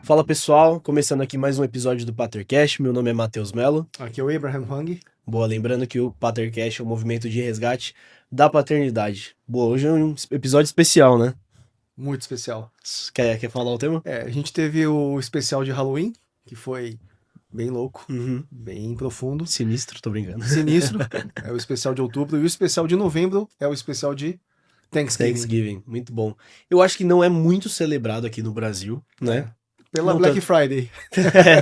Fala pessoal, começando aqui mais um episódio do Patercast. Meu nome é Matheus Mello. Aqui é o Abraham Hung. Boa, lembrando que o Patercast é um movimento de resgate da paternidade. Boa, hoje é um episódio especial, né? Muito especial. Quer falar o tema? A gente teve o especial de Halloween, que foi bem louco, Uhum. bem profundo, Sinistro, tô brincando. sinistro. É o especial de outubro. E o especial de novembro é o especial de Thanksgiving. Thanksgiving, muito bom. Eu acho que não é muito celebrado aqui no Brasil, né? Pela Não Black tanto. Friday.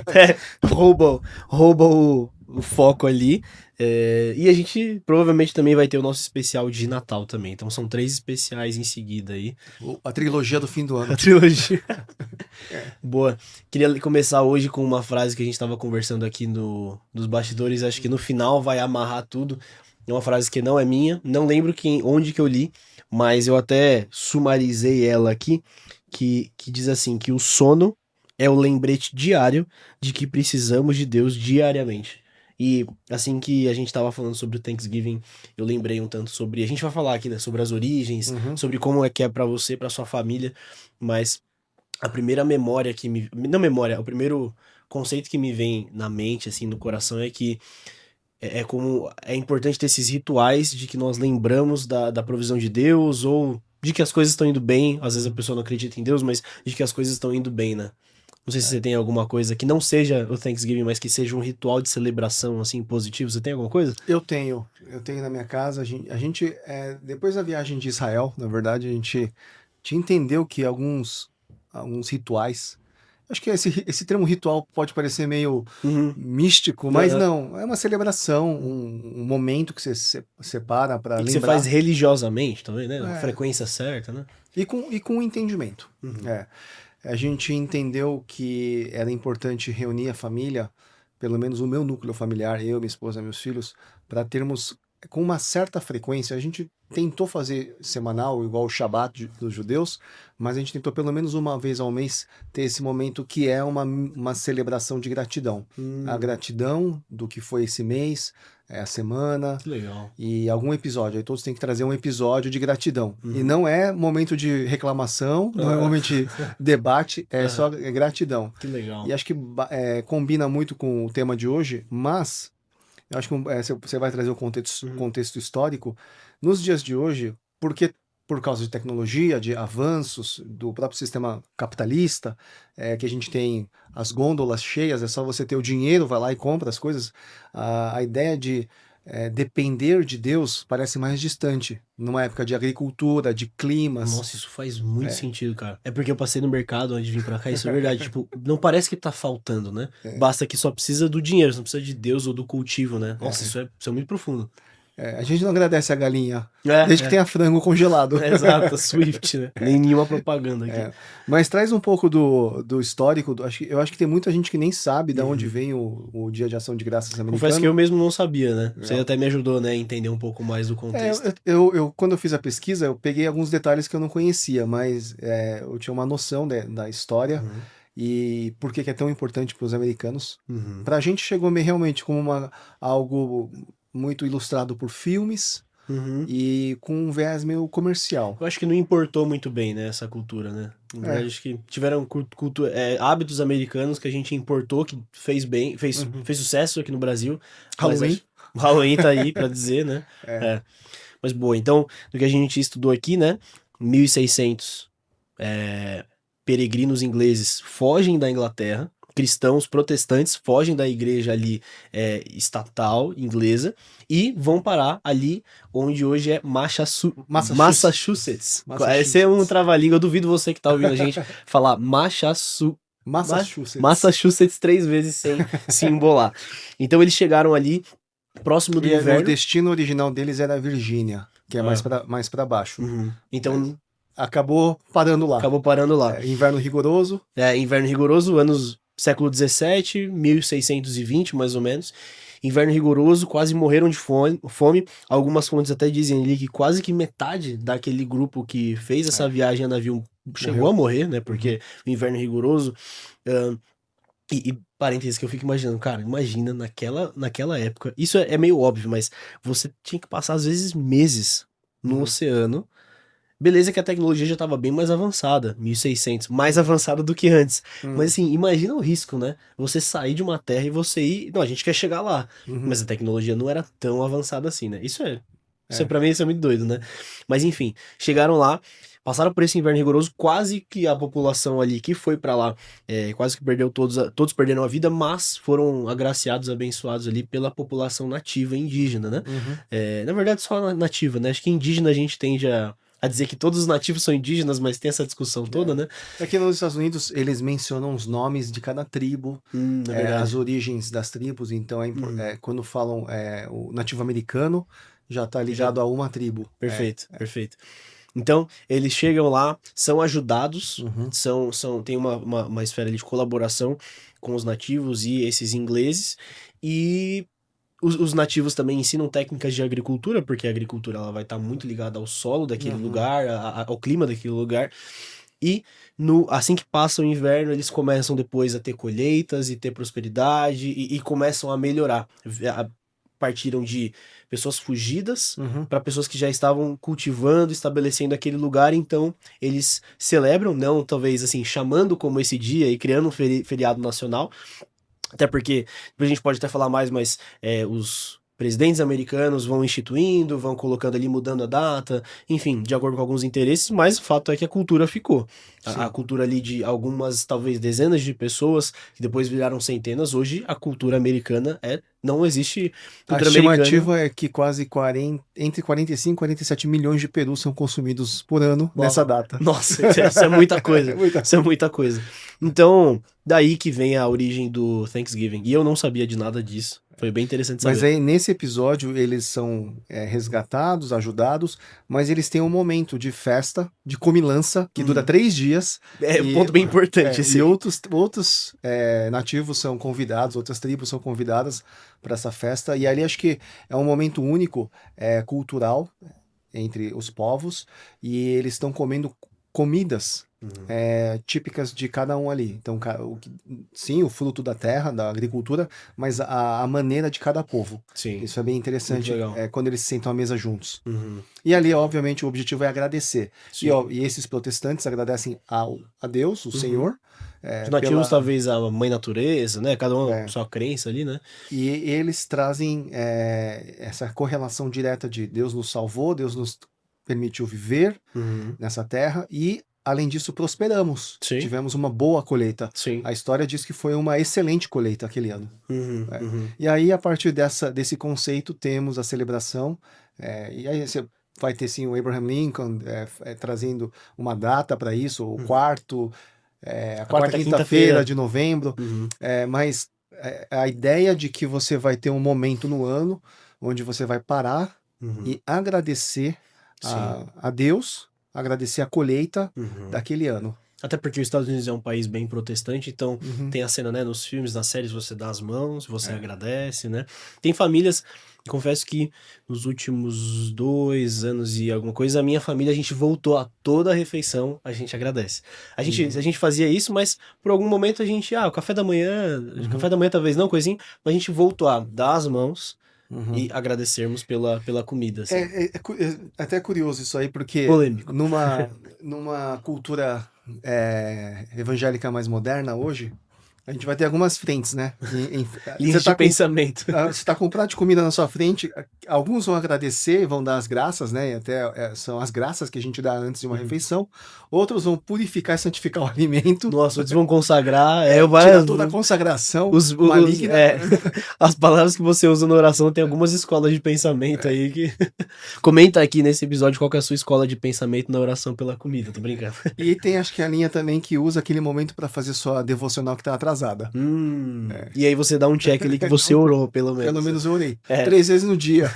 Até rouba o foco ali. E a gente provavelmente também vai ter o nosso especial de Natal também. Então são 3 especiais em seguida aí. A trilogia do fim do A ano. trilogia. É. Boa. Queria começar hoje com uma frase que a gente estava conversando aqui nos bastidores. Acho que no final vai amarrar tudo. É uma frase que não é minha. Não lembro onde que eu li, mas eu até sumarizei ela aqui. Que diz assim: que o sono é o lembrete diário de que precisamos de Deus diariamente. E assim que a gente estava falando sobre o Thanksgiving, eu lembrei um tanto sobre. A gente vai falar aqui, né, sobre as origens, Uhum. sobre como é que é para você, para sua família, mas a primeira memória que me. Não memória, o primeiro conceito que me vem na mente, assim, no coração é que é como. É importante ter esses rituais de que nós lembramos da provisão de Deus ou de que as coisas estão indo bem. Às vezes a pessoa não acredita em Deus, mas de que as coisas estão indo bem, né? Não sei se você tem alguma coisa que não seja o Thanksgiving, mas que seja um ritual de celebração, assim, positivo. Você tem alguma coisa? Eu tenho na minha casa. Depois da viagem de Israel, na verdade, a gente entendeu que alguns rituais. Acho que esse termo ritual pode parecer meio Uhum. místico, mas Aham. não, é uma celebração, um momento que você separa para E que você faz lembrar, religiosamente também, né? A é, frequência certa, né? e com entendimento. Uhum. É, a gente entendeu que era importante reunir a família, pelo menos o meu núcleo familiar, eu, minha esposa, meus filhos, para termos com uma certa frequência. A gente tentou fazer semanal, igual o Shabat dos judeus, mas a gente tentou pelo menos uma vez ao mês ter esse momento que é uma celebração de gratidão. A gratidão do que foi esse mês, a semana, Que legal. e algum episódio. Aí todos têm que trazer um episódio de gratidão. E Uhum. não é momento de reclamação, não é Ah, momento de debate, é aham. só gratidão. Que E legal. acho que combina muito com o tema de hoje, mas eu acho que você vai trazer o contexto, Uhum. contexto histórico. Nos dias de hoje, porque por causa de tecnologia, de avanços do próprio sistema capitalista, que a gente tem as gôndolas cheias, é só você ter o dinheiro, vai lá e compra as coisas. A ideia de depender de Deus parece mais distante, numa época de agricultura, de climas. Nossa, isso faz muito É, sentido, cara. É porque eu passei no mercado antes de vir pra cá, isso é verdade. Tipo, não parece que tá faltando, né? é, Basta que só precisa do dinheiro, não precisa de Deus ou do cultivo, né? Nossa, é. isso é muito profundo. A gente não agradece a galinha, desde que É, tenha frango congelado. exato, Swift, né? Nem nenhuma propaganda aqui. Mas traz um pouco do histórico. Eu acho que tem muita gente que nem sabe de onde Uhum. vem o Dia de Ação de Graças Confesso que eu americano. mesmo não sabia, né? Você Legal. até me ajudou, né, a entender um pouco mais do contexto. Quando eu fiz a pesquisa, eu peguei alguns detalhes que eu não conhecia, mas eu tinha uma noção da história Uhum. e por que que é tão importante para os americanos. Uhum. Para a gente chegou realmente como algo muito ilustrado por filmes Uhum. e com um viés meio comercial. Eu acho que não importou muito bem, né, essa cultura, né? Na É. verdade, acho que tiveram hábitos americanos que a gente importou, que fez bem, Uhum. fez sucesso aqui no Brasil, mas Halloween. acho o Halloween tá aí pra dizer, né? É. É. Mas boa, então, do que a gente estudou aqui, né? 1600 peregrinos ingleses fogem da Inglaterra, cristãos protestantes fogem da igreja ali estatal inglesa e vão parar ali onde hoje é Massachusetts. Massachusetts. Esse é um Massachusetts. trava-língua, eu duvido você que tá ouvindo a gente falar Massachusetts. Massachusetts 3 vezes sem se embolar. Então eles chegaram ali próximo do O inverno. destino original deles era a Virgínia, que é Ah, mais para baixo. uhum. Mas Então acabou parando lá. acabou parando lá. Inverno rigoroso. Inverno rigoroso, século 17, 1620 mais ou menos. Inverno rigoroso, quase morreram de fome. Algumas fontes até dizem ali que quase que metade daquele grupo que fez essa É, viagem a navio chegou morreu. a morrer, né? Uhum. Porque o inverno rigoroso. ahn, e parênteses que eu fico imaginando, cara, imagina naquela época. Isso é meio óbvio, mas você tinha que passar às vezes meses no Uhum. oceano Beleza que a tecnologia já estava bem mais avançada, 1600, mais avançada do que antes. Mas assim, imagina o risco, né? Você sair de uma terra e você ir... Não, a gente quer chegar lá. Uhum. Mas a tecnologia não era tão avançada assim, né? Isso É. pra mim, isso é muito doido, né? Mas enfim, chegaram lá, passaram por esse inverno rigoroso, quase que a população ali que foi pra lá, quase que perdeu todos perderam a vida, mas foram agraciados, abençoados ali pela população nativa indígena, né? Uhum. Na verdade, só nativa, né? Acho que indígena a gente tende a dizer que todos os nativos são indígenas, mas tem essa discussão toda, né? Aqui nos Estados Unidos, eles mencionam os nomes de cada tribo, É as verdade. origens das tribos, então quando falam o nativo americano, já está Já- ligado a uma tribo. Perfeito, perfeito. Então, eles chegam lá, são ajudados, Uhum. tem uma esfera ali de colaboração com os nativos e esses ingleses, e os nativos também ensinam técnicas de agricultura, porque a agricultura ela vai estar muito ligada ao solo daquele Uhum. lugar, ao clima daquele lugar, e assim que passa o inverno, eles começam depois a ter colheitas e ter prosperidade, e começam a melhorar. Partiram de pessoas fugidas Uhum. para pessoas que já estavam cultivando, estabelecendo aquele lugar, então eles celebram, não talvez assim, chamando como esse dia e criando um feriado nacional, até porque, depois a gente pode até falar mais, mas os presidentes americanos vão instituindo, vão colocando ali, mudando a data, enfim, de acordo com alguns interesses, mas o fato é que a cultura ficou. A Sim. cultura ali de algumas, talvez dezenas de pessoas, que depois viraram centenas, hoje a cultura americana não existe A cultura americana. estimativa é que quase entre 45 e 47 milhões de perus são consumidos por ano nessa data. Nossa, isso é muita coisa. Muita Isso é muita coisa. Então, daí que vem a origem do Thanksgiving. E eu não sabia de nada disso. Foi bem interessante Mas saber. aí, nesse episódio, eles são resgatados, ajudados, mas eles têm um momento de festa, de comilança, que dura 3 dias. É um ponto bem importante esse E aí. outros nativos são convidados, outras tribos são convidadas para essa festa. E ali acho que é um momento único, cultural, entre os povos, e eles estão comendo comidas típicas de cada um ali. Então, sim, o fruto da terra, da agricultura, mas a maneira de cada povo. Sim, Isso é bem muito interessante legal. quando eles se sentam à mesa juntos. Uhum. E ali, obviamente, o objetivo é agradecer. Sim. E esses protestantes agradecem a Deus, o Senhor, Os nativos, pela, talvez, a mãe natureza, né? Cada um com é, sua crença ali, né? e eles trazem essa correlação direta de Deus nos salvou, Deus nos permitiu viver Uhum. nessa terra e, além disso, prosperamos. Sim. Tivemos uma boa colheita. Sim. A história diz que foi uma excelente colheita aquele ano. Uhum. Uhum. E aí, a partir desse conceito, temos a celebração. E aí você vai ter, sim, o Abraham Lincoln trazendo uma data para isso, o a quarta quinta-feira de novembro. Uhum. Mas a ideia de que você vai ter um momento no ano onde você vai parar Uhum. e agradecer a Deus, agradecer a colheita Uhum. daquele ano. Até porque os Estados Unidos é um país bem protestante, então Uhum. tem a cena, né, nos filmes, nas séries, você dá as mãos, você agradece, né? Tem famílias, confesso que nos últimos 2 anos e alguma coisa, a minha família, a gente voltou a toda a refeição, a gente agradece. A gente fazia isso, mas por algum momento a gente, o café da manhã talvez não, coisinha, mas a gente voltou a dar as mãos e agradecermos pela comida, assim. É até curioso isso aí, porque Polêmico. numa cultura evangélica mais moderna hoje, a gente vai ter algumas frentes, né? Linhas de pensamento. Você está com um prato de comida na sua frente, alguns vão agradecer, vão dar as graças, né? E até são as graças que a gente dá antes de uma refeição. Outros vão purificar e santificar o alimento. Nossa, outros vão consagrar. Tirar toda a consagração maligna. As palavras que você usa na oração, tem algumas escolas de pensamento aí que... Comenta aqui nesse episódio qual que é a sua escola de pensamento na oração pela comida, tô brincando. E tem, acho que a linha também que usa aquele momento para fazer sua devocional que tá atrasada. E aí você dá um check ali que você orou, pelo menos. Pelo menos eu orei. 3 vezes no dia.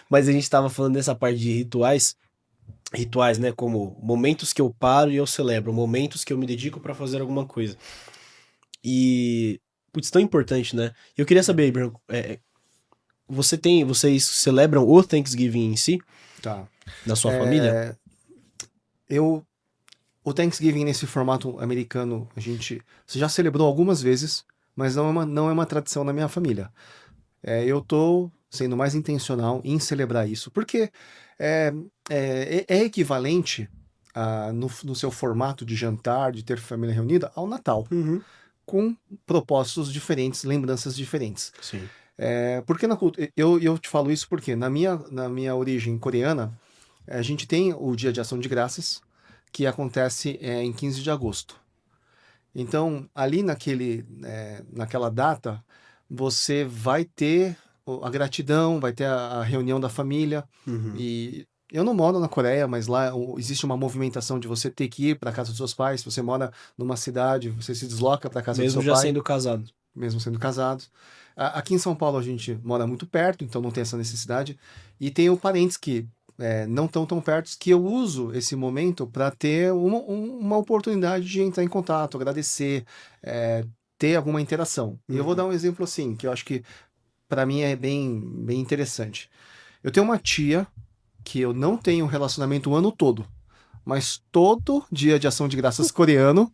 Mas a gente tava falando dessa parte de rituais, né, como momentos que eu paro e eu celebro, momentos que eu me dedico pra fazer alguma coisa. E, putz, tão importante, né? Eu queria saber, Abraham, vocês celebram o Thanksgiving em si? Tá. Na sua família? O Thanksgiving nesse formato americano, você já celebrou algumas vezes, mas não é uma tradição na minha família. Eu tô sendo mais intencional em celebrar isso, porque é equivalente no seu formato de jantar, de ter família reunida, ao Natal, Uhum. com propósitos diferentes, lembranças diferentes. Sim. Porque eu te falo isso porque na minha origem coreana, a gente tem o Dia de Ação de Graças, que acontece em 15 de agosto. Então, ali naquela data, você vai ter a gratidão, vai ter a reunião da família. Uhum. E eu não moro na Coreia, mas lá existe uma movimentação de você ter que ir para a casa dos seus pais. Se você mora numa cidade, você se desloca para a casa do Mesmo seu já pai, sendo casado. mesmo sendo casado. Aqui em São Paulo a gente mora muito perto, então não tem essa necessidade. E tenho parentes que não estão tão perto, que eu uso esse momento para ter uma oportunidade de entrar em contato, agradecer, ter alguma interação. E eu vou dar um exemplo assim, que eu acho que para mim é bem, bem interessante. Eu tenho uma tia que eu não tenho um relacionamento o ano todo, mas todo dia de ação de graças coreano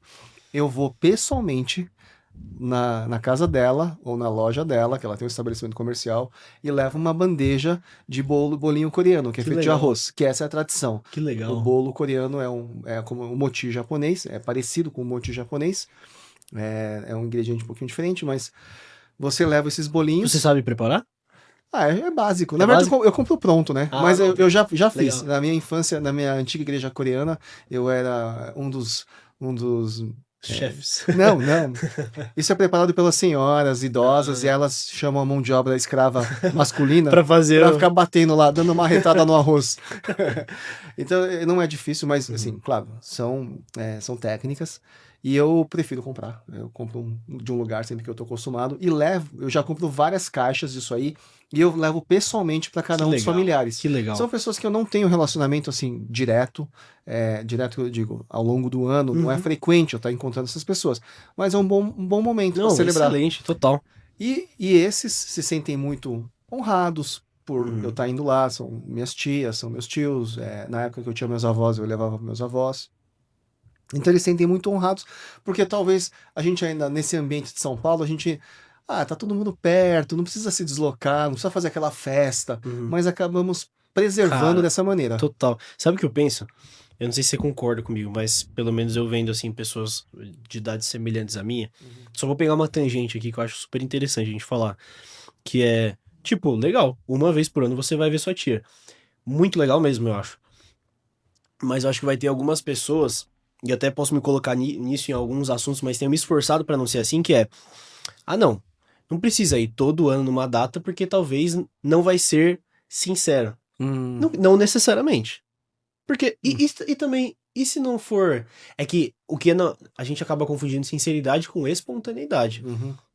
eu vou pessoalmente na casa dela ou na loja dela, que ela tem um estabelecimento comercial, e levo uma bandeja de bolinho coreano, que é Que feito de legal. arroz, que essa é a tradição. Que O legal. bolo coreano é como o mochi japonês, é parecido com o mochi japonês, é um ingrediente um pouquinho diferente, mas você leva esses bolinhos. Você sabe preparar? É básico. Na É verdade, básico? eu compro pronto, né? Ah, Mas não, eu já fiz. legal. Na minha infância, na minha antiga igreja coreana, eu era um dos. Chefes. Não, não. Isso é preparado pelas senhoras idosas e Ah. elas chamam a mão de obra escrava masculina Pra fazer. pra ficar batendo lá, dando uma retada no arroz. Então, não é difícil, mas, assim, claro, são técnicas. E eu prefiro comprar. Eu compro de um lugar sempre que eu tô acostumado e eu já compro várias caixas disso aí e eu levo pessoalmente para cada Que um dos legal. familiares. Que legal. São pessoas que eu não tenho relacionamento assim direto, direto que eu digo, ao longo do ano, não é frequente eu estar encontrando essas pessoas, mas é um bom momento para Não, celebrar. excelente, total. E esses se sentem muito honrados por eu estar indo lá, são minhas tias, são meus tios, na época que eu tinha meus avós, eu levava meus avós. Então eles se sentem muito honrados, porque talvez a gente ainda, nesse ambiente de São Paulo, a gente. Tá todo mundo perto, não precisa se deslocar, não precisa fazer aquela festa, mas acabamos preservando Cara, dessa maneira. total. Sabe o que eu penso? Eu não sei se você concorda comigo, mas pelo menos eu vendo, assim, pessoas de idades semelhantes à minha. Só vou pegar uma tangente aqui que eu acho super interessante a gente falar. Que é, tipo, legal, uma vez por ano você vai ver sua tia. Muito legal mesmo, eu acho. Mas eu acho que vai ter algumas pessoas, e até posso me colocar nisso em alguns assuntos, mas tenho me esforçado pra não ser assim, que é, não precisa ir todo ano numa data, porque talvez não vai ser sincero. Não necessariamente. Porque, e também, e se não for, é que a gente acaba confundindo sinceridade com espontaneidade,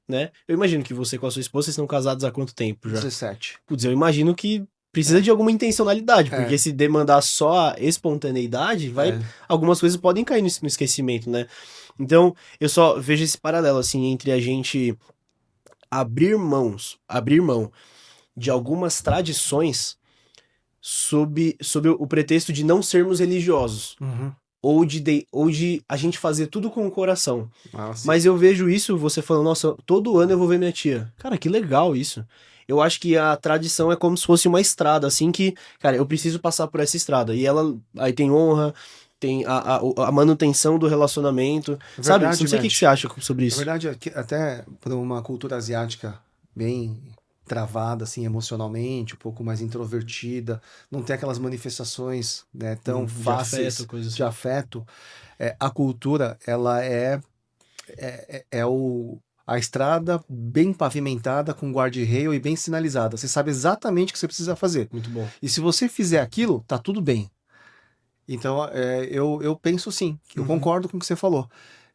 né? Eu imagino que você com a sua esposa, vocês estão casados há quanto tempo já? 17. Putz, eu imagino que precisa de alguma intencionalidade, porque se demandar só a espontaneidade, algumas coisas podem cair no esquecimento, né? Então, eu só vejo esse paralelo, assim, entre a gente abrir mão de algumas tradições sob o pretexto de não sermos religiosos. Ou de a gente fazer tudo com o coração. Mas eu vejo isso, você falando, nossa, todo ano eu vou ver minha tia. Cara, que legal isso. Eu acho que a tradição é como se fosse uma estrada, assim que, cara, eu preciso passar por essa estrada. E ela, aí tem honra, tem a manutenção do relacionamento. Sabe? Não sei o que você acha sobre Na isso. verdade, até para uma cultura asiática bem travada, assim, emocionalmente, um pouco mais introvertida, não tem aquelas manifestações, né, tão fáceis afeto, coisa assim. de afeto. A cultura, ela a estrada bem pavimentada, com guarda-reio e bem sinalizada. Você sabe exatamente o que você precisa fazer. Muito bom. E se você fizer aquilo, tá tudo bem. Então, eu penso sim, eu concordo com o que você falou.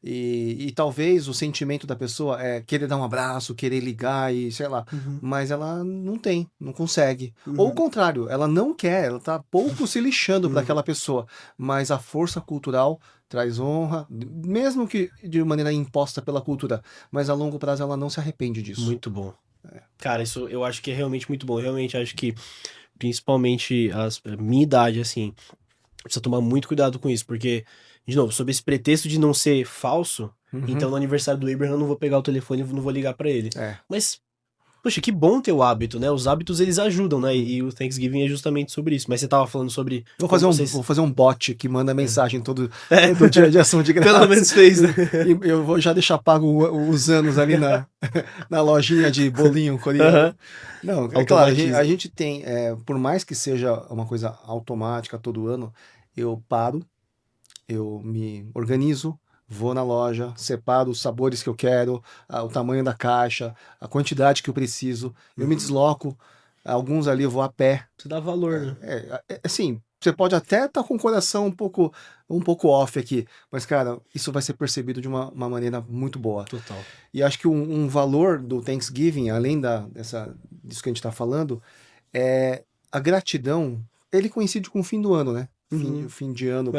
E talvez o sentimento da pessoa é querer dar um abraço, querer ligar e sei lá, mas ela não consegue. Ou o contrário, ela não quer, ela tá pouco se lixando para aquela pessoa, mas a força cultural traz honra, mesmo que de maneira imposta pela cultura, mas a longo prazo ela não se arrepende disso. Muito bom. Cara, isso eu acho que é realmente muito bom. Eu realmente acho que, principalmente a minha idade, assim, precisa tomar muito cuidado com isso, porque, de novo, sob esse pretexto de não ser falso, então no aniversário do Abraham eu não vou pegar o telefone e não vou ligar pra ele. Mas Poxa, que bom ter o hábito, né? Os hábitos, eles ajudam, né? E o Thanksgiving é justamente sobre isso. Mas você tava falando sobre como Vou fazer um bot que manda mensagem É. todo dia de ação de Pelo graças. menos fez, né? E eu vou já deixar pago os anos ali na lojinha de bolinho coreano. Aham. Não, é claro, Automatiza. a gente tem, por mais que seja uma coisa automática todo ano, eu paro, eu me organizo, vou na loja, separo os sabores que eu quero, o tamanho da caixa, a quantidade que eu preciso, eu me Uhum. desloco, alguns ali eu vou a pé. Você dá valor, né? Assim, você pode até estar com o coração um pouco off aqui, mas, cara, isso vai ser percebido de uma maneira muito boa. Total. E acho que um valor do Thanksgiving, além disso que a gente está falando, é a gratidão. Ele coincide com o fim do ano, né? Uhum. Fim de ano É.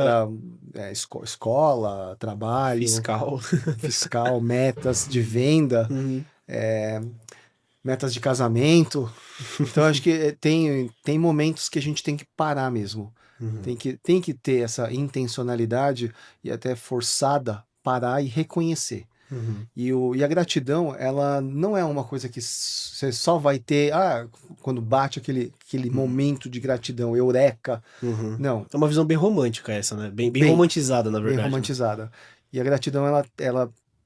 para escola, trabalho, Fiscal. fiscal, metas de venda, Uhum. metas de casamento. Então acho que tem momentos que a gente tem que parar mesmo. Uhum. Tem que ter essa intencionalidade e até forçada parar e reconhecer. Uhum. E a gratidão, ela não é uma coisa que você só vai ter quando bate aquele momento de gratidão, eureka. Uhum. Não, É uma visão bem romântica essa, né? Bem bem, romantizada, na bem verdade, né? romantizada. E a gratidão,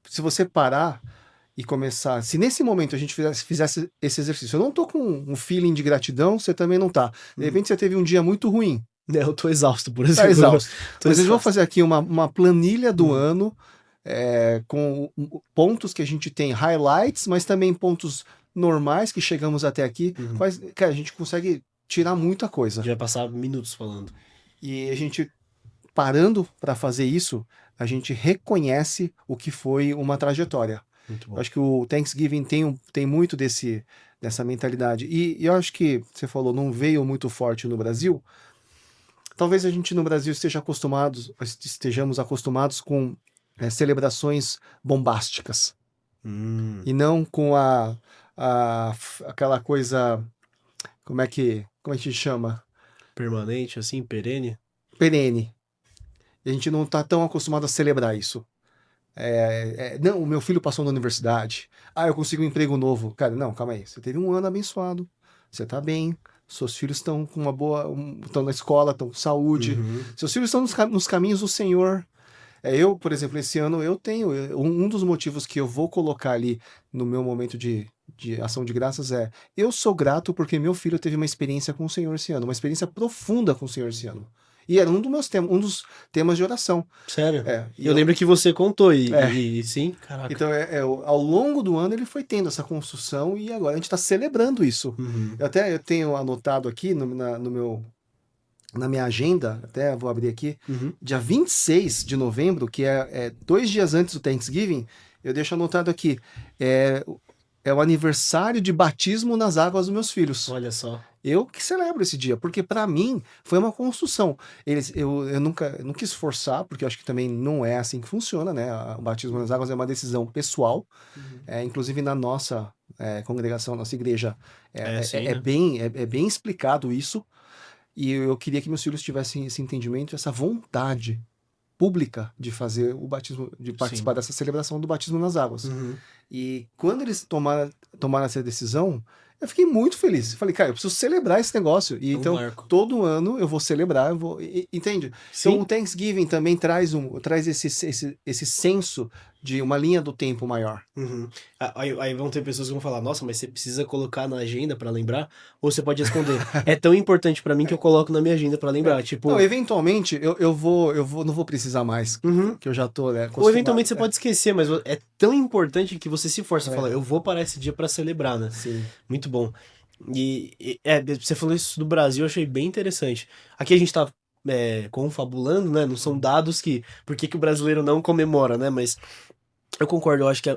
se você parar e começar, se nesse momento a gente fizesse esse exercício, eu não tô com um feeling de gratidão, você também não tá. De repente você teve um dia muito ruim, É, eu tô exausto, por tá exemplo. exausto. Tô Mas a gente vai exausto. fazer aqui uma planilha do Uhum. ano, com pontos que a gente tem highlights, mas também pontos normais que chegamos até aqui. Uhum. Cara, a gente consegue tirar muita A coisa. gente vai passar minutos falando. E a gente parando para fazer isso, a gente reconhece o que foi uma trajetória. Muito Eu bom. acho que o Thanksgiving tem muito dessa mentalidade. E eu acho que, você falou, não veio muito forte no Brasil. Talvez a gente no Brasil estejamos acostumados com celebrações bombásticas. E não com aquela coisa, como é que chama? Permanente, assim, perene. Perene. E a gente não está tão acostumado a celebrar isso. Não, o meu filho passou na universidade. Eu consigo um emprego novo. Cara, não, calma aí. Você teve um ano abençoado. Você está bem. Seus filhos estão com uma boa. Estão na escola, estão com saúde. Uhum. Seus filhos estão nos caminhos do Senhor. Eu, por exemplo, esse ano eu tenho. Um dos motivos que eu vou colocar ali no meu momento de ação de graças eu sou grato porque meu filho teve uma experiência com o Senhor esse ano, uma experiência profunda com o Senhor esse ano. E era um dos temas de oração. Sério? E Eu lembro que você contou É. e sim, caraca. Então, ao longo do ano ele foi tendo essa construção e agora a gente está celebrando isso. Uhum. Eu tenho anotado aqui na minha agenda, até vou abrir aqui, Uhum. dia 26 de novembro, que é 2 dias antes do Thanksgiving, eu deixo anotado aqui, é o aniversário de batismo nas águas dos meus filhos. Olha só. Eu que celebro esse dia, porque para mim foi uma construção. Eu nunca não quis forçar, porque eu acho que também não é assim que funciona, né? O batismo nas águas é uma decisão pessoal. Uhum. Inclusive na nossa congregação, nossa igreja, Sim, né? é bem explicado isso. E eu queria que meus filhos tivessem esse entendimento, essa vontade pública de fazer o batismo, de participar Sim. dessa celebração do batismo nas águas. Uhum. E quando eles tomaram essa decisão, eu fiquei muito feliz. Falei, cara, eu preciso celebrar esse negócio. E É um então, marco. todo ano eu vou celebrar, entende? Então, Sim. o Thanksgiving também traz esse senso de uma linha do tempo maior. Uhum. Aí vão ter pessoas que vão falar, nossa, mas você precisa colocar na agenda pra lembrar? Ou você pode responder, é tão importante pra mim que eu coloco na minha agenda pra lembrar. Tipo, Não, eventualmente não vou precisar mais, uhum. que eu já tô, né, Ou acostumado. eventualmente você pode esquecer, mas é tão importante que você se força a É. falar, eu vou parar esse dia pra celebrar, né? Sim. Muito bom. Você falou isso do Brasil, eu achei bem interessante. Aqui a gente tá confabulando, né? Não são dados por que o brasileiro não comemora, né? Mas eu concordo, eu acho que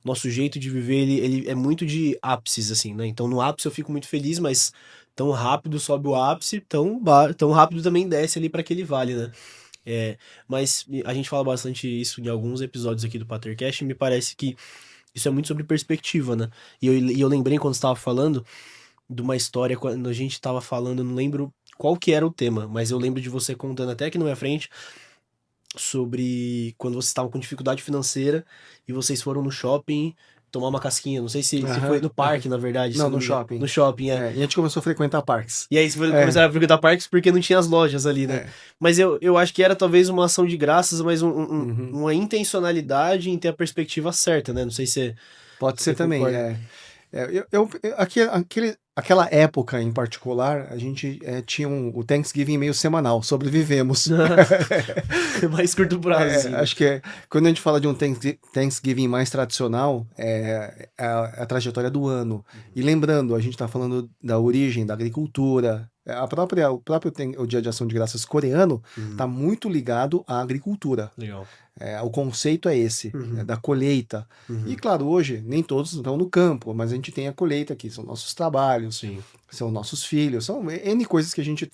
nosso jeito de viver, ele é muito de ápices, assim, né? Então no ápice eu fico muito feliz, mas tão rápido sobe o ápice, tão rápido também desce ali pra aquele vale, né? Mas a gente fala bastante isso em alguns episódios aqui do Patercast e me parece que isso é muito sobre perspectiva, né? E eu lembrei quando você estava falando de uma história, quando a gente estava falando, eu não lembro qual que era o tema, mas eu lembro de você contando até aqui na minha frente sobre quando vocês estavam com dificuldade financeira e vocês foram no shopping tomar uma casquinha. Não sei se Aham, foi no parque, na verdade. Não, se no me engano. shopping. No shopping, é. E a gente começou a frequentar parques. E aí você foi começar a frequentar parques porque não tinha as lojas ali, né? É. Mas eu acho que era talvez uma ação de graças, mas Uhum. uma intencionalidade em ter a perspectiva certa, né? Não sei se Pode ser você também, concorda. aquela época em particular, a gente tinha o Thanksgiving meio semanal, sobrevivemos. Mais curto prazo, assim, né? Acho que quando a gente fala de um Thanksgiving mais tradicional, é a trajetória do ano. E lembrando, a gente está falando da origem da agricultura. O Dia de Ação de Graças coreano está muito ligado à agricultura. Legal. O conceito é esse, Uhum. da colheita. Uhum. E claro, hoje nem todos estão no campo, mas a gente tem a colheita aqui, são nossos trabalhos, Sim. são nossos filhos, são N coisas que a gente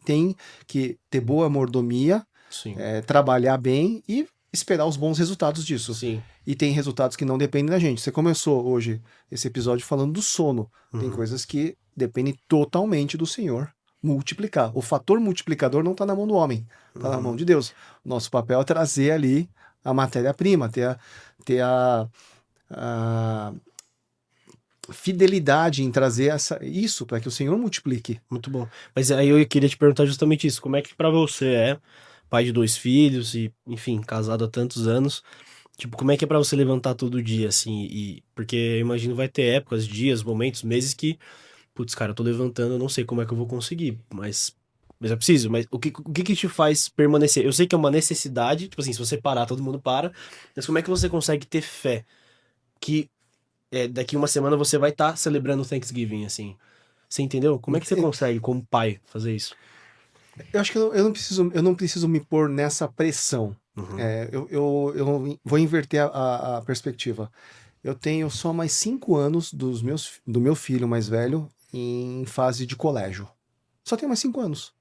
tem que ter boa mordomia, Sim. trabalhar bem e esperar os bons resultados disso. Sim. E tem resultados que não dependem da gente. Você começou hoje esse episódio falando do sono. Tem coisas que dependem totalmente do Senhor multiplicar. O fator multiplicador não está na mão do homem, está na mão de Deus. Nosso papel é trazer ali a matéria-prima, ter a fidelidade em trazer isso para que o Senhor multiplique. Muito bom. Mas aí eu queria te perguntar justamente isso. Como é que pra você é pai de 2 filhos e, enfim, casado há tantos anos, tipo, como é que é pra você levantar todo dia, assim? Porque eu imagino vai ter épocas, dias, momentos, meses que, putz, cara, eu tô levantando, eu não sei como é que eu vou conseguir, mas eu preciso. Mas o que te faz permanecer? Eu sei que é uma necessidade, tipo assim, se você parar, todo mundo para, mas como é que você consegue ter fé que daqui uma semana você vai estar celebrando o Thanksgiving, assim? Você entendeu? Como é que você consegue, como pai, fazer isso? Eu acho que eu não preciso me pôr nessa pressão. Uhum. Eu vou inverter a perspectiva. Eu tenho só mais 5 anos do meu filho mais velho em fase de colégio. Só tenho mais 5 anos.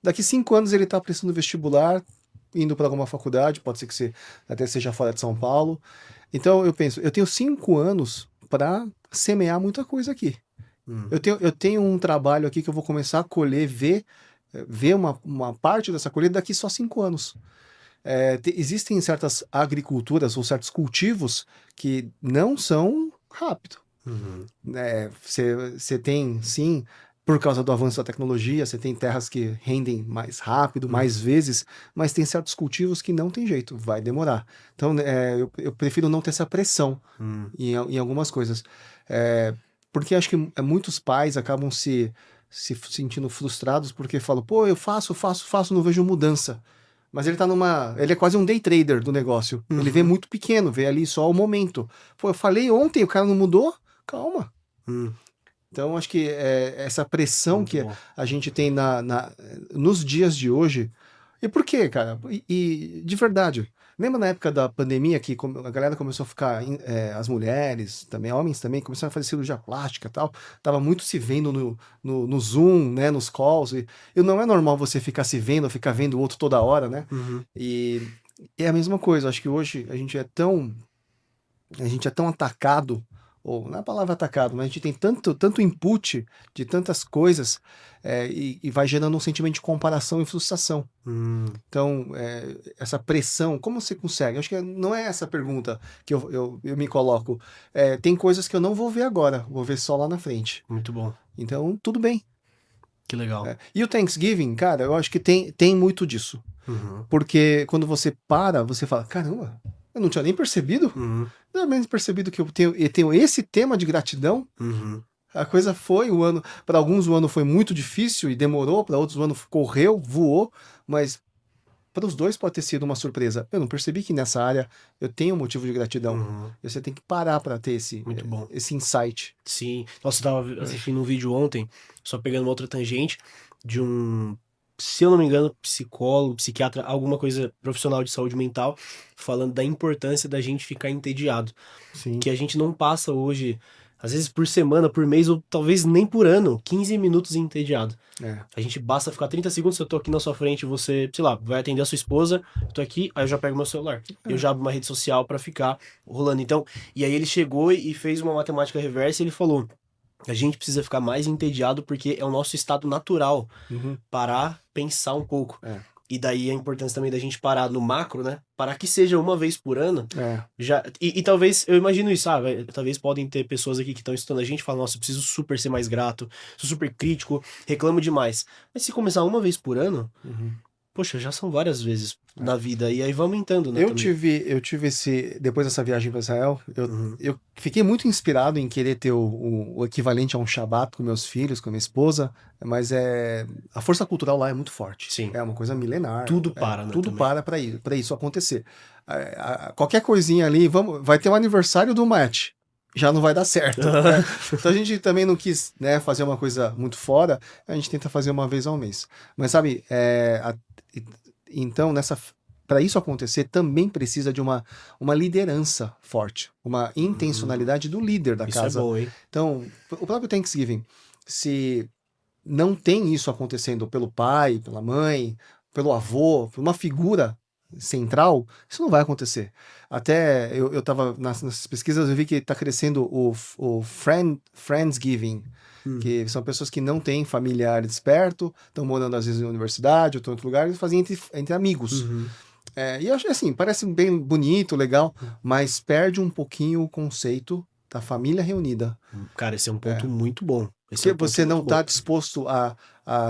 Daqui 5 anos ele está prestando vestibular, indo para alguma faculdade, pode ser que você até seja fora de São Paulo. Então eu penso, eu tenho 5 anos para semear muita coisa aqui. Eu tenho um trabalho aqui que eu vou começar a colher, ver uma parte dessa colheita daqui só 5 anos. Existem certas agriculturas ou certos cultivos que não são rápido. Você tem, sim, por causa do avanço da tecnologia, você tem terras que rendem mais rápido, mais vezes, mas tem certos cultivos que não tem jeito, vai demorar. Então, eu prefiro não ter essa pressão em algumas coisas. Porque acho que muitos pais acabam se sentindo frustrados porque falam, pô, eu faço, não vejo mudança. Mas ele é quase um day trader do negócio. Ele vê muito pequeno, vê ali só o momento. Pô, eu falei ontem, o cara não mudou? Calma. Então, acho que essa pressão Muito que bom. a gente tem nos dias de hoje. E por quê, cara? E de verdade, lembra na época da pandemia que a galera começou a ficar, as mulheres, também homens também, começaram a fazer cirurgia plástica e tal. Tava muito se vendo no Zoom, né, nos calls. E não é normal você ficar se vendo, ficar vendo o outro toda hora, né? E é a mesma coisa. Acho que hoje a gente é tão atacado, ou não é a palavra atacado, mas a gente tem tanto input de tantas coisas, e vai gerando um sentimento de comparação e frustração. Então, essa pressão, como você consegue? Acho que não é essa pergunta que eu me coloco. Tem coisas que eu não vou ver agora, vou ver só lá na frente. Muito bom. Então, tudo bem. Que legal. E o Thanksgiving, cara, eu acho que tem muito disso. Porque quando você para, você fala, caramba, eu não tinha nem percebido. Não, nem percebido que eu tenho esse tema de gratidão. A coisa foi, para alguns o ano foi muito difícil e demorou, para outros o ano correu, voou, mas para os dois pode ter sido uma surpresa. Eu não percebi que nessa área eu tenho um motivo de gratidão. Você tem que parar para ter Muito bom. esse insight. Sim. Nossa, eu tava assistindo um vídeo ontem, só pegando uma outra tangente, de um, se eu não me engano, psicólogo, psiquiatra, alguma coisa profissional de saúde mental, falando da importância da gente ficar entediado. Sim. Que a gente não passa hoje, às vezes por semana, por mês, ou talvez nem por ano, 15 minutos entediado. A gente basta ficar 30 segundos, se eu tô aqui na sua frente, você, sei lá, vai atender a sua esposa, eu tô aqui, aí eu já pego meu celular. Eu já abro uma rede social pra ficar rolando. Então, e aí ele chegou e fez uma matemática reversa e ele falou: a gente precisa ficar mais entediado porque é o nosso estado natural parar, pensar um pouco. E daí a importância também da gente parar no macro, né? Parar que seja uma vez por ano. Já, e talvez, eu imagino isso, talvez podem ter pessoas aqui que estão estudando a gente e falam, nossa, eu preciso super ser mais grato, sou super crítico, reclamo demais. Mas se começar uma vez por ano, poxa, já são várias vezes na vida. E aí vai aumentando, né? Eu tive depois dessa viagem para Israel, eu fiquei muito inspirado em querer ter o equivalente a um Shabat com meus filhos, com minha esposa, mas a força cultural lá é muito forte. Sim. É uma coisa milenar. Tudo para, né? Tudo para isso acontecer. Qualquer coisinha ali, vai ter um aniversário do match. Já não vai dar certo. Né? Então a gente também não quis, né, fazer uma coisa muito fora, a gente tenta fazer uma vez ao mês. Mas sabe, então para isso acontecer também precisa de uma liderança forte, uma intencionalidade do líder da casa. Isso é bom, hein? Então, o próprio Thanksgiving, se não tem isso acontecendo pelo pai, pela mãe, pelo avô, por uma figura central, isso não vai acontecer. Até eu estava nessas pesquisas, eu vi que está crescendo o Friendsgiving, que são pessoas que não têm familiares perto, estão morando às vezes em universidade ou estão em outro lugar, e fazem entre amigos. E eu acho assim, parece bem bonito, legal, mas perde um pouquinho o conceito da família reunida. Cara, esse é um ponto muito bom. Porque você não está disposto a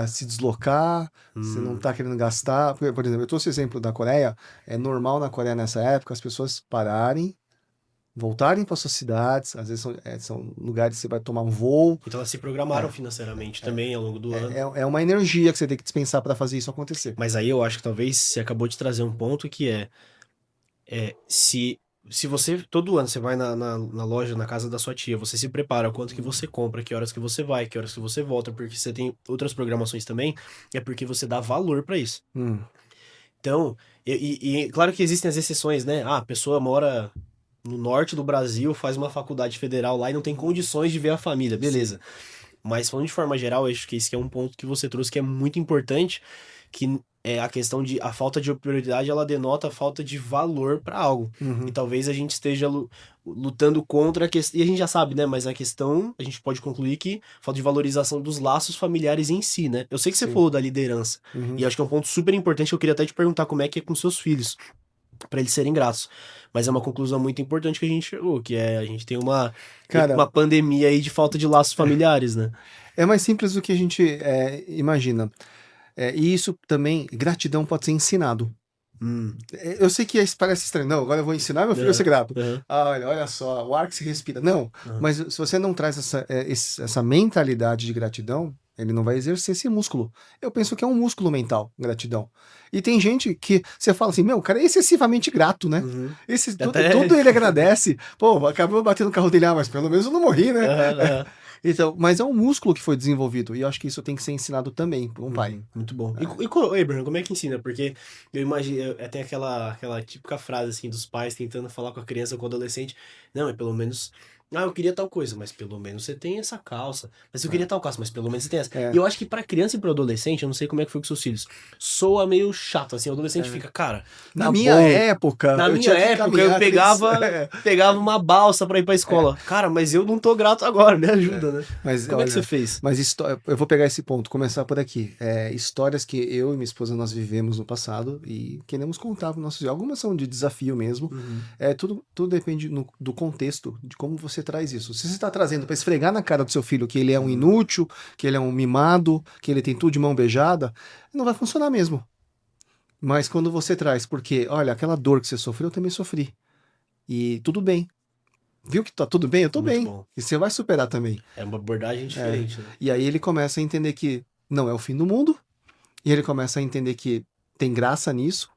se deslocar, você não está querendo gastar. Por exemplo, eu trouxe o exemplo da Coreia. É normal na Coreia nessa época as pessoas pararem, voltarem para suas cidades, às vezes são lugares que você vai tomar um voo. Então elas se programaram financeiramente também ao longo do ano. É uma energia que você tem que dispensar para fazer isso acontecer. Mas aí eu acho que talvez você acabou de trazer um ponto que se você, todo ano você vai na loja, na casa da sua tia, você se prepara quanto que você compra, que horas que você vai, que horas que você volta, porque você tem outras programações também, é porque você dá valor pra isso. Então, claro que existem as exceções, né? A pessoa mora no norte do Brasil, faz uma faculdade federal lá e não tem condições de ver a família, beleza. Mas falando de forma geral, eu acho que esse é um ponto que você trouxe que é muito importante, que é a questão de a falta de prioridade, ela denota a falta de valor para algo. E talvez a gente esteja lutando contra a questão, e a gente já sabe, né, mas a questão, a gente pode concluir que falta de valorização dos laços familiares em si, né? Eu sei que você falou da liderança, e acho que é um ponto super importante, eu queria até te perguntar como é que é com seus filhos, para eles serem gratos. Mas é uma conclusão muito importante que a gente chegou, que a gente tem uma pandemia aí de falta de laços familiares, né? É mais simples do que a gente imagina. E isso também, gratidão pode ser ensinado. Eu sei que isso parece estranho. Não, agora eu vou ensinar meu filho a ser grato. Olha só, o ar que se respira. Não, mas se você não traz essa mentalidade de gratidão, ele não vai exercer esse músculo. Eu penso que é um músculo mental, gratidão. E tem gente que você fala assim, o cara é excessivamente grato, né? Tudo ele agradece. Pô, acabou batendo no carro dele, mas pelo menos eu não morri, né? Então, mas é um músculo que foi desenvolvido, e eu acho que isso tem que ser ensinado também por um pai. Muito bom. E Abraham, como é que ensina? Porque eu imagino, tem aquela típica frase assim dos pais tentando falar com a criança ou com o adolescente, não, é pelo menos, eu queria tal coisa, mas pelo menos você tem essa calça. Mas eu queria tal calça, mas pelo menos você tem essa. E eu acho que pra criança e pro adolescente, eu não sei como é que foi com seus filhos, soa meio chato, assim, o adolescente fica, cara, na minha época eu pegava uma balsa pra ir pra escola. Cara, mas eu não tô grato agora, me ajuda, né? Mas, como é que você fez? Mas eu vou pegar esse ponto, começar por aqui. Histórias que eu e minha esposa nós vivemos no passado e queremos contar para nossos filhos. Algumas são de desafio mesmo. Tudo depende do contexto, de como você traz isso. Se você está trazendo para esfregar na cara do seu filho que ele é um inútil, que ele é um mimado, que ele tem tudo de mão beijada, não vai funcionar mesmo. Mas quando você traz, porque, olha, aquela dor que você sofreu, eu também sofri. E tudo bem. Viu que tá tudo bem? Eu tô Muito bem. bom. E você vai superar também. É uma abordagem diferente, né? E aí ele começa a entender que não é o fim do mundo. E ele começa a entender que tem graça nisso.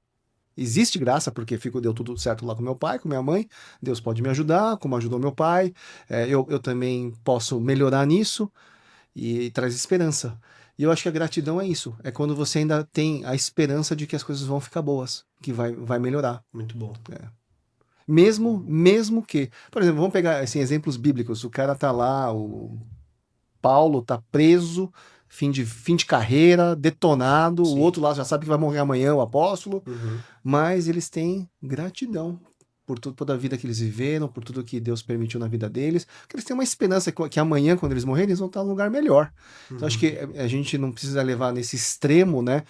Existe graça, porque deu tudo certo lá com meu pai, com minha mãe. Deus pode me ajudar, como ajudou meu pai. Eu também posso melhorar nisso. E traz esperança. E eu acho que a gratidão é isso. É quando você ainda tem a esperança de que as coisas vão ficar boas. Que vai melhorar. Muito bom. Mesmo que... Por exemplo, vamos pegar assim, exemplos bíblicos. O cara tá lá, o Paulo tá preso, fim de carreira, detonado. Sim. O outro lá já sabe que vai morrer amanhã, o apóstolo. Mas eles têm gratidão por toda a vida que eles viveram, por tudo que Deus permitiu na vida deles, porque eles têm uma esperança que amanhã, quando eles morrerem, eles vão estar num lugar melhor. Então, acho que a gente não precisa levar nesse extremo, né,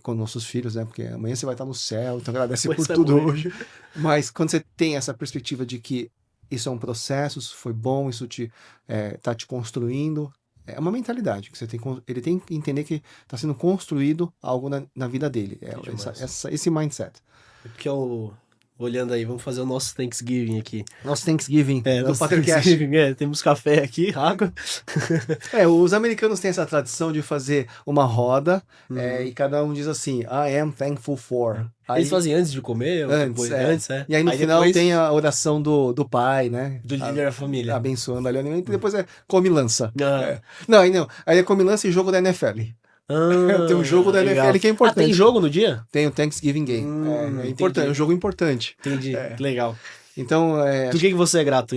com nossos filhos, né, porque amanhã você vai estar no céu, então agradece por tudo hoje. Mas quando você tem essa perspectiva de que isso é um processo, isso foi bom, isso tá te construindo, é uma mentalidade que ele tem que entender que está sendo construído algo na vida dele. Esse mindset. Porque olhando aí, vamos fazer o nosso Thanksgiving aqui. Nosso Thanksgiving do Patercast. Temos café aqui, água. Os americanos têm essa tradição de fazer uma roda e cada um diz assim, I am thankful for. Eles fazem antes de comer? Antes. E aí no final depois tem a oração do pai, né? Do líder da família. Abençoando ali o alimento e depois come lança. Não, aí é come lança e jogo da NFL. Tem um jogo da NFL que é importante. Tem jogo no dia? Tem o Thanksgiving Game. É importante, é um jogo importante. Entendi, legal. Então, do que você é grato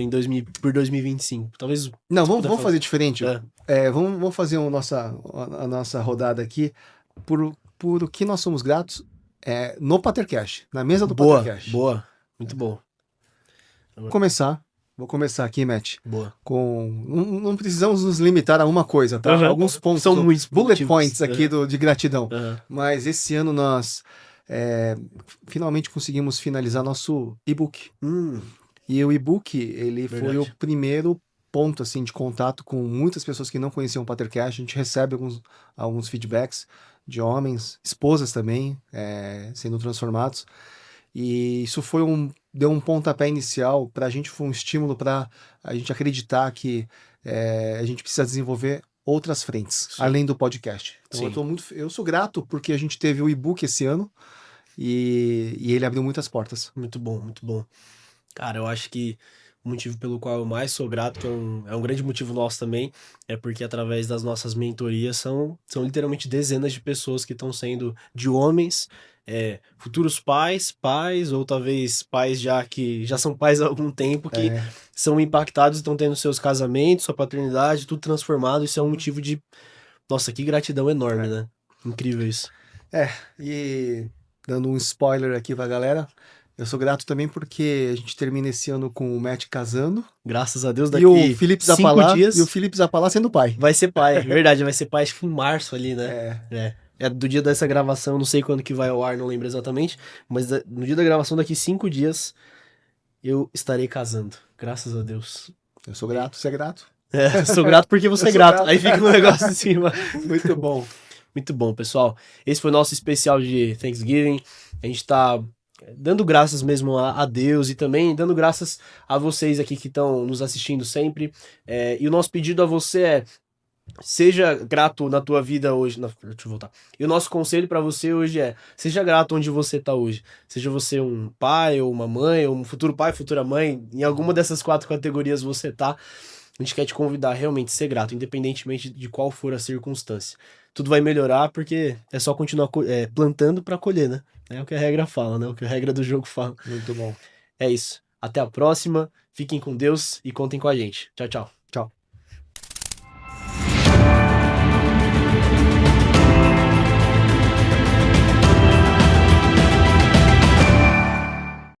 por 2025? Talvez. Não, vamos fazer diferente. Vamos fazer a nossa rodada aqui por o que nós somos gratos no Patercast, na mesa do Patercast. Boa, muito bom. Vou começar aqui, Matt. Boa. Não precisamos nos limitar a uma coisa, tá? Alguns pontos. São muitos bullet points aqui de gratidão. Mas esse ano nós finalmente conseguimos finalizar nosso e-book. E o e-book, ele foi o primeiro ponto assim, de contato com muitas pessoas que não conheciam o Patercast. A gente recebe alguns feedbacks de homens, esposas também, sendo transformados. E isso deu um pontapé inicial para a gente, foi um estímulo para a gente acreditar que a gente precisa desenvolver outras frentes, além do podcast. Então eu sou grato porque a gente teve o e-book esse ano e ele abriu muitas portas. Muito bom, muito bom. Cara, eu acho que o motivo pelo qual eu mais sou grato, que é um grande motivo nosso também, é porque através das nossas mentorias são literalmente dezenas de pessoas que estão sendo de homens, futuros pais, ou talvez pais que já são pais há algum tempo, que são impactados e estão tendo seus casamentos, sua paternidade, tudo transformado. Isso é um motivo de... Nossa, que gratidão enorme, né? Incrível isso. E dando um spoiler aqui pra galera, eu sou grato também porque a gente termina esse ano com o Matt casando. Graças a Deus, daqui e o Felipe Zapalá, 5 dias. E o Felipe Zapalá sendo pai. Vai ser pai, verdade, vai ser pai acho que em março ali, né? É do dia dessa gravação, não sei quando que vai ao ar, não lembro exatamente, mas no dia da gravação, daqui 5 dias, eu estarei casando, graças a Deus. Eu sou grato, você é grato? Sou grato porque você é grato. Aí fica um negócio em cima. Muito bom. Muito bom, pessoal. Esse foi o nosso especial de Thanksgiving. A gente tá dando graças mesmo a Deus e também dando graças a vocês aqui que estão nos assistindo sempre. E o nosso pedido a você seja grato na tua vida hoje. Não, deixa eu voltar. E o nosso conselho para você hoje seja grato onde você tá hoje. Seja você um pai ou uma mãe, ou um futuro pai, futura mãe, em alguma dessas 4 categorias você tá. A gente quer te convidar a realmente ser grato, independentemente de qual for a circunstância. Tudo vai melhorar porque é só continuar plantando para colher, né? É o que a regra fala, né? O que a regra do jogo fala. Muito bom. É isso. Até a próxima. Fiquem com Deus e contem com a gente. Tchau, tchau. Tchau.